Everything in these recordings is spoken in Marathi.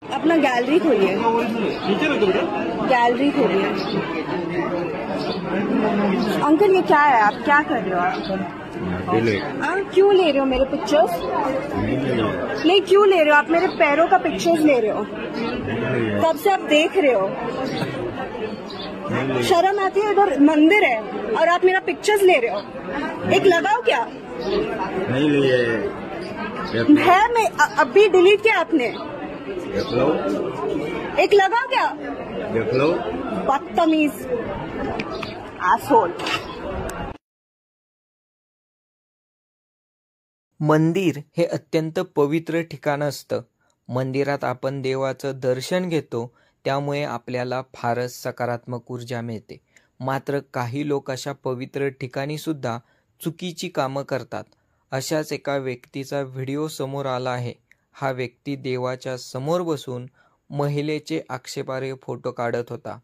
अपना गैलरी खोलिए, गैलरी खोलिए। अंकल ये क्या है, आप क्या कर रहे हो आप? क्यों ले रहे हो मेरे पिक्चर्स? नहीं क्यों ले रहे हो आप मेरे पैरों का पिक्चर्स ले रहे हो? कब से आप देख रहे हो? शर्म आती है? इधर मंदिर है और आप मेरा पिक्चर्स ले रहे हो। एक लगाओ क्या? नहीं लिए है मैं अभी डिलीट किया आपने। देख लो, एक लगाओ क्या? देख लो। बदतमीज एसहोल। मंदिर हे अत्यंत पवित्र ठिकाण असतं. मंदिरात आपण देवाचं दर्शन घेतो, त्यामुळे आपल्याला फारच सकारात्मक ऊर्जा मिळते. मात्र काही लोक अशा पवित्र ठिकाणी सुद्धा चुकीची कामं करतात. अशाच एका व्यक्तीचा व्हिडिओ समोर आला आहे. हा व्यक्ती देवाच्या समोर बसून महिलेचे आक्षेपार्ह फोटो काढत होता.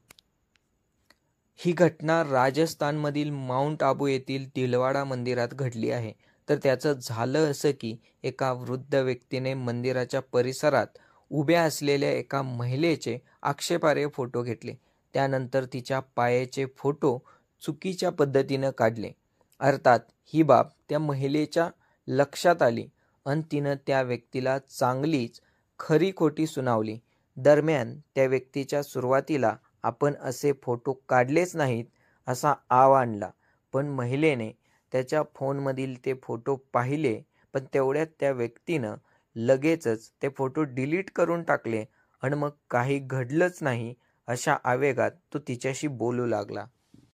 ही घटना राजस्थानमधील माउंट आबू येथील तिलवाडा मंदिरात घडली आहे. तर त्याचं झालं असं की एका वृद्ध व्यक्तीने मंदिराच्या परिसरात उभ्या असलेल्या एका महिलेचे आक्षेपार्ह फोटो घेतले. त्यानंतर तिच्या पायाचे फोटो चुकीच्या पद्धतीनं काढले. अर्थात ही बाब त्या महिलेच्या लक्षात आली आणि तिनं त्या व्यक्तीला चांगलीच खरी खोटी सुनावली. दरम्यान त्या व्यक्तीच्या सुरुवातीला आपण असे फोटो काढलेच नाहीत असा आव आणला, पण महिलेने त्याच्या फोनमधील ते फोटो पाहिले. पण तेवढ्यात त्या व्यक्तीनं लगेचच ते फोटो डिलीट करून टाकले आणि मग काही घडलंच नाही अशा आवेगात तो तिच्याशी बोलू लागला.